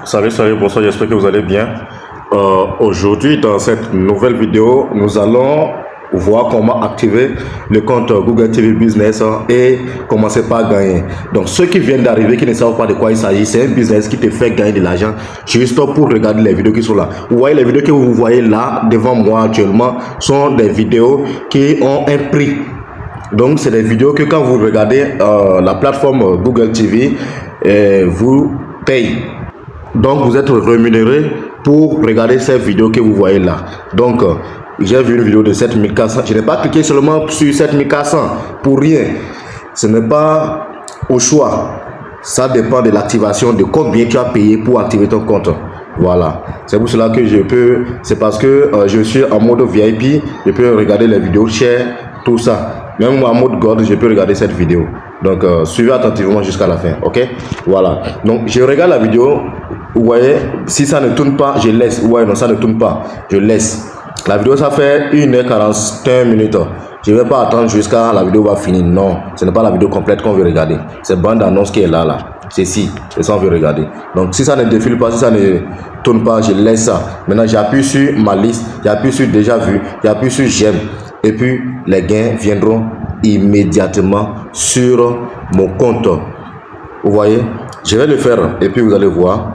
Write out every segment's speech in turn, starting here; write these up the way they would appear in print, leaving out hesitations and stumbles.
Salut, bonsoir, j'espère que vous allez bien. Aujourd'hui, dans cette nouvelle vidéo, nous allons voir comment activer le compte Google TV Business et commencer par gagner. Donc, ceux qui viennent d'arriver, qui ne savent pas de quoi il s'agit, c'est un business qui te fait gagner de l'argent juste pour regarder les vidéos qui sont là. Vous voyez, les vidéos que vous voyez là, devant moi actuellement, sont des vidéos qui ont un prix. Donc, c'est des vidéos que quand vous regardez la plateforme Google TV, vous paye. Donc, vous êtes rémunéré pour regarder ces vidéos que vous voyez là. Donc, j'ai vu une vidéo de 7400. Je n'ai pas cliqué seulement sur 7400 pour rien. Ce n'est pas au choix. Ça dépend de l'activation, de combien tu as payé pour activer ton compte. Voilà. C'est pour cela que je peux. C'est parce que je suis en mode VIP. Je peux regarder les vidéos chères, tout ça. Même en mode God, je peux regarder cette vidéo. Donc, suivez attentivement jusqu'à la fin. Ok? Voilà. Donc, je regarde la vidéo. Vous voyez, si ça ne tourne pas, je laisse. Ouais, non, ça ne tourne pas. Je laisse. La vidéo, ça fait 1h41 minutes. Je ne vais pas attendre jusqu'à la vidéo va finir. Non, ce n'est pas la vidéo complète qu'on veut regarder. C'est bande d'annonce qui est là, là. C'est ici. C'est ça qu'on veut regarder. Donc, si ça ne défile pas, si ça ne tourne pas, je laisse ça. Maintenant, j'appuie sur ma liste. J'appuie sur déjà vu. J'appuie sur j'aime. Et puis, les gains viendront immédiatement sur mon compte. Vous voyez, je vais le faire et puis vous allez voir.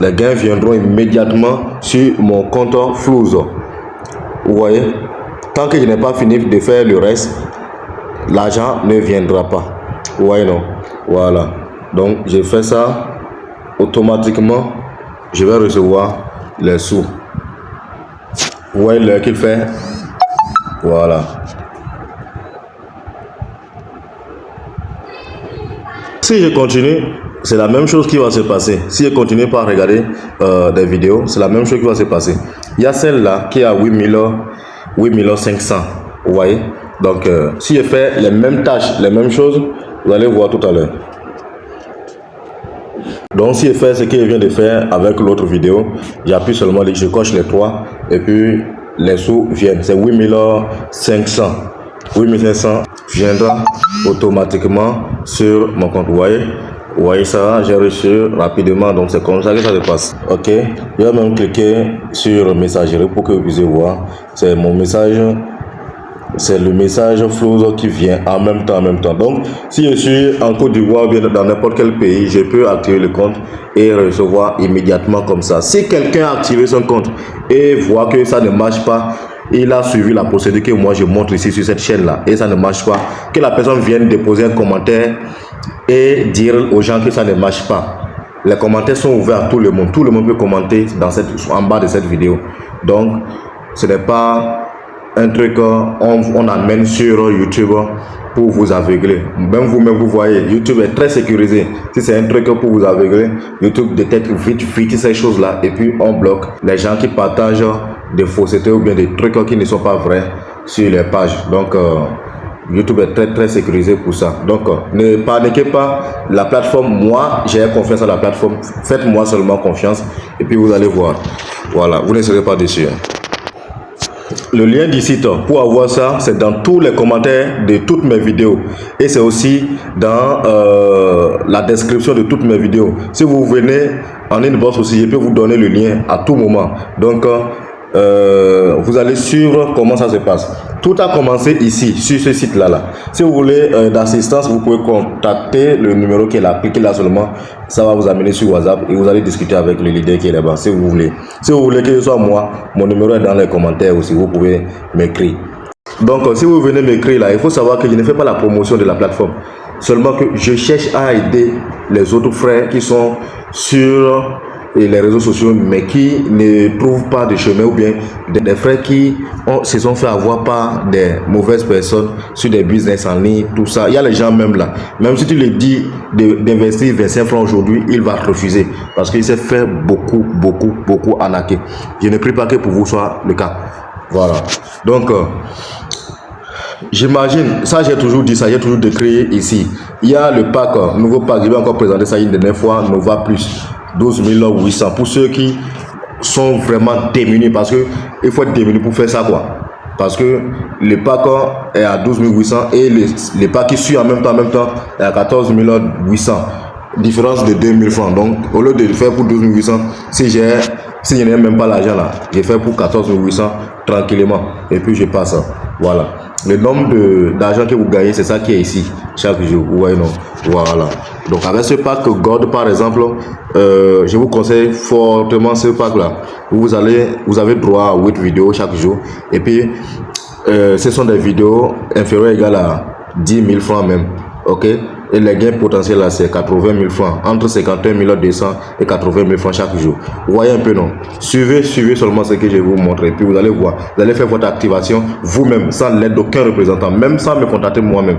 Les gains viendront immédiatement sur mon compte Flows. Vous voyez, tant que je n'ai pas fini de faire le reste, l'argent ne viendra pas. Vous voyez, non? Voilà. Donc, j'ai fait ça. Automatiquement, je vais recevoir les sous. Vous voyez l'heure qu'il fait? Voilà. Si je continue, c'est la même chose qui va se passer. Si je continue par regarder des vidéos, c'est la même chose qui va se passer. Il y a celle-là qui a 8500. Vous voyez? Donc, si je fais les mêmes tâches, les mêmes choses, vous allez voir tout à l'heure. Donc, si je fais ce que je viens de faire avec l'autre vidéo, j'appuie seulement, je coche les trois et puis les sous viennent. C'est 8500. 8500 viendra automatiquement sur mon compte. Vous voyez ça, j'ai reçu rapidement. Donc c'est comme ça que ça se passe. Ok, je vais même cliquer sur messagerie pour que vous puissiez voir. C'est mon message. C'est le message Flows qui vient en même temps. Donc, si je suis en Côte d'Ivoire ou bien dans n'importe quel pays, je peux activer le compte et recevoir immédiatement comme ça. Si quelqu'un a activé son compte et voit que ça ne marche pas, il a suivi la procédure que moi je montre ici sur cette chaîne là et ça ne marche pas, que la personne vienne déposer un commentaire et dire aux gens que ça ne marche pas. Les commentaires sont ouverts à tout le monde. Tout le monde peut commenter en bas de cette vidéo. Donc, ce n'est pas un truc on amène sur YouTube pour vous aveugler. Même vous-même, vous voyez, YouTube est très sécurisé. Si c'est un truc pour vous aveugler, YouTube détecte vite ces choses-là et puis on bloque les gens qui partagent des faussetés ou bien des trucs qui ne sont pas vrais sur les pages. Donc, YouTube est très sécurisé pour ça. Donc, ne paniquez pas. La plateforme, moi, j'ai confiance à la plateforme. Faites-moi seulement confiance et puis vous allez voir. Voilà, vous ne serez pas déçus. Le lien du site pour avoir ça, c'est dans tous les commentaires de toutes mes vidéos et c'est aussi dans la description de toutes mes vidéos. Si vous venez en inbox aussi, je peux vous donner le lien à tout moment. Donc, vous allez suivre comment ça se passe. Tout a commencé ici, sur ce site-là. Si vous voulez d'assistance, vous pouvez contacter le numéro qui est là. Cliquez là seulement. Ça va vous amener sur WhatsApp et vous allez discuter avec le leader qui est là-bas, si vous voulez. Si vous voulez que ce soit moi, mon numéro est dans les commentaires aussi. Vous pouvez m'écrire. Donc, si vous venez m'écrire là, il faut savoir que je ne fais pas la promotion de la plateforme. Seulement que je cherche à aider les autres frères qui sont sur les réseaux sociaux mais qui ne trouvent pas de chemin ou bien des frères qui se sont fait avoir par des mauvaises personnes sur des business en ligne, tout ça. Il y a les gens même là, même si tu lui dis d'investir 25 francs aujourd'hui, il va refuser parce qu'il s'est fait beaucoup arnaquer. Je ne prie pas que pour vous soit le cas. Voilà. Donc, j'imagine, ça j'ai toujours dit ça, j'ai toujours décrit ici. Il y a le pack, nouveau pack, je vais encore présenter ça une dernière fois, Nova Plus. 12 800 pour ceux qui sont vraiment démunis parce que il faut être démuni pour faire ça quoi. Parce que le pack est à 12 800 et le pack qui suit en même temps est à 14 800. différence de 2000 francs. Donc, au lieu de le faire pour 12 800, si je n'ai même pas l'argent là, je fais pour 14 800 tranquillement. Et puis, je passe. Voilà. Le nombre d'argent que vous gagnez, c'est ça qui est ici, chaque jour. Vous voyez, non? Voilà. Donc, avec ce pack God, par exemple, je vous conseille fortement ce pack là. Vous avez droit à 8 vidéos chaque jour. Et puis, ce sont des vidéos inférieures égales à 10 000 francs même. Ok? Et les gains potentiels là, c'est 80 000 francs, entre 51 200 et 80 000 francs chaque jour. Vous voyez un peu, non? Suivez seulement ce que je vais vous montrer. Puis vous allez voir, vous allez faire votre activation vous-même, sans l'aide d'aucun représentant, même sans me contacter moi-même.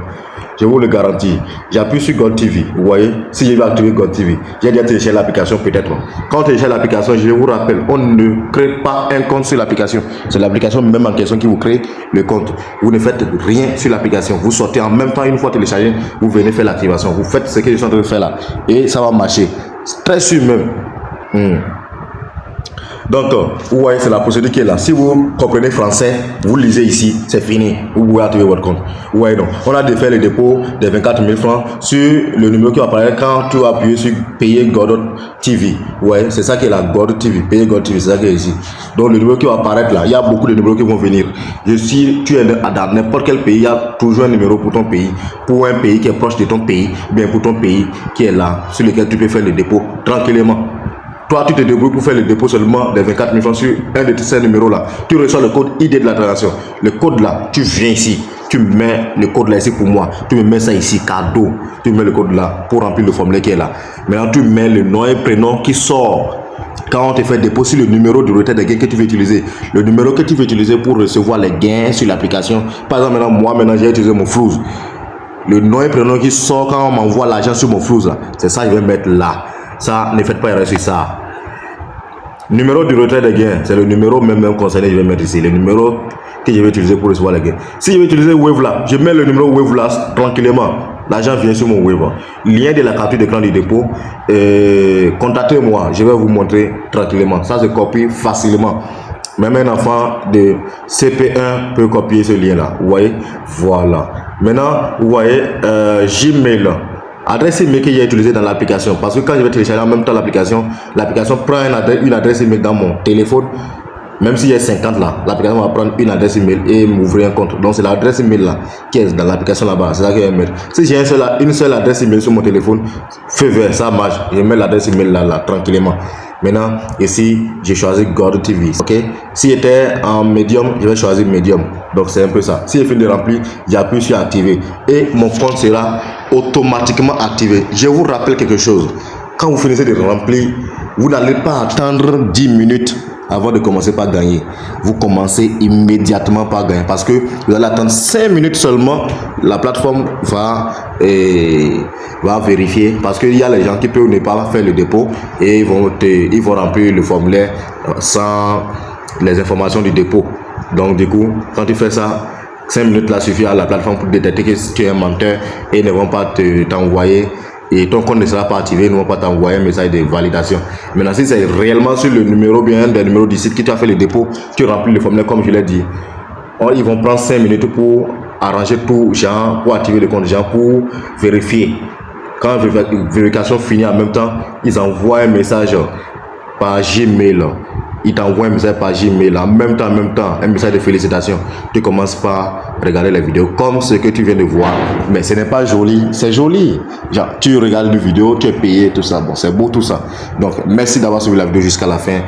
Je vous le garantis. J'appuie sur God TV. Vous voyez, si je vais activer God TV, j'ai déjà téléchargé l'application peut-être. Quand on télécharge l'application, je vous rappelle, on ne crée pas un compte sur l'application. C'est l'application même en question qui vous crée le compte. Vous ne faites rien sur l'application. Vous sortez en même temps, une fois téléchargé, vous venez faire l'activation. Vous faites ce que je suis en train de faire là. Et ça va marcher. Très sûr même. Donc, vous voyez, c'est la procédure qui est là. Si vous comprenez français, vous lisez ici, c'est fini. Vous pouvez activer votre compte. Vous voyez, donc, on a fait le dépôt des 24 000 francs sur le numéro qui apparaît quand tu appuies sur Payer God TV. Vous voyez, c'est ça qui est la God TV. Payer God TV, c'est ça qui est ici. Donc, le numéro qui va apparaître là, il y a beaucoup de numéros qui vont venir. Si tu es dans n'importe quel pays, il y a toujours un numéro pour ton pays. Pour un pays qui est proche de ton pays, bien pour ton pays qui est là, sur lequel tu peux faire le dépôt tranquillement. Toi, tu te débrouilles pour faire le dépôt seulement des 24 000 francs sur un de ces numéros-là. Tu reçois le code ID de la transaction. Le code là, tu viens ici. Tu mets le code là ici pour moi. Tu me mets ça ici, cadeau. Tu mets le code là pour remplir le formulaire qui est là. Maintenant, tu mets le nom et prénom qui sort. Quand on te fait dépôt sur le numéro de retrait des gains que tu veux utiliser. Le numéro que tu veux utiliser pour recevoir les gains sur l'application. Par exemple, moi, j'ai utilisé mon Flouz. Le nom et prénom qui sort quand on m'envoie l'argent sur mon Flouz là. C'est ça que je vais mettre là. Ça, ne faites pas erreur sur ça. Numéro du retrait des gains, c'est le numéro même concerné, je vais mettre ici. Le numéro que je vais utiliser pour recevoir les gains. Si je vais utiliser Wave là, je mets le numéro Wave là tranquillement. L'argent vient sur mon Wave. Lien de la capture d'écran du dépôt. Contactez-moi, je vais vous montrer tranquillement. Ça se copie facilement. Même un enfant de CP1 peut copier ce lien là. Vous voyez? Voilà. Maintenant, vous voyez Gmail. Adresse email que j'ai utilisée dans l'application, parce que quand je vais télécharger en même temps l'application prend une adresse email dans mon téléphone. Même s'il y a 50 là, l'application va prendre une adresse email et m'ouvrir un compte. Donc c'est l'adresse email là qui est dans l'application là-bas. C'est ça que je vais mettre. Si j'ai une seule adresse email sur mon téléphone, feu vert, ça marche. Je mets l'adresse email là tranquillement. Maintenant, ici, j'ai choisi God TV. Ok. Si j'étais en Medium, je vais choisir Medium. Donc c'est un peu ça. Si j'ai fini de remplir, j'appuie sur activer et mon compte sera automatiquement activé. Je vous rappelle quelque chose. Quand vous finissez de remplir, vous n'allez pas attendre 10 minutes avant de commencer par gagner. Vous commencez immédiatement par gagner parce que vous allez attendre 5 minutes seulement. La plateforme va vérifier parce qu'il y a les gens qui peuvent ne pas faire le dépôt et ils vont remplir le formulaire sans les informations du dépôt. Donc du coup, quand tu fais ça, 5 minutes là suffit à la plateforme pour détecter que tu es un menteur et ne vont pas t'envoyer. Et ton compte ne sera pas activé, ils ne vont pas t'envoyer un message de validation. Maintenant, si c'est réellement sur le numéro bien des numéros du site que tu as fait le dépôt, tu remplis le formulaire comme je l'ai dit. Ils vont prendre 5 minutes pour arranger tout, genre, pour activer le compte, genre, pour vérifier. Quand la vérification finit en même temps, ils envoient un message par Gmail. Il t'envoie un message par Gmail en même temps, un message de félicitations. Tu commences par regarder les vidéos comme ce que tu viens de voir. Mais ce n'est pas joli, c'est joli. Genre, tu regardes une vidéo, tu es payé, tout ça. Bon, c'est beau tout ça. Donc, merci d'avoir suivi la vidéo jusqu'à la fin.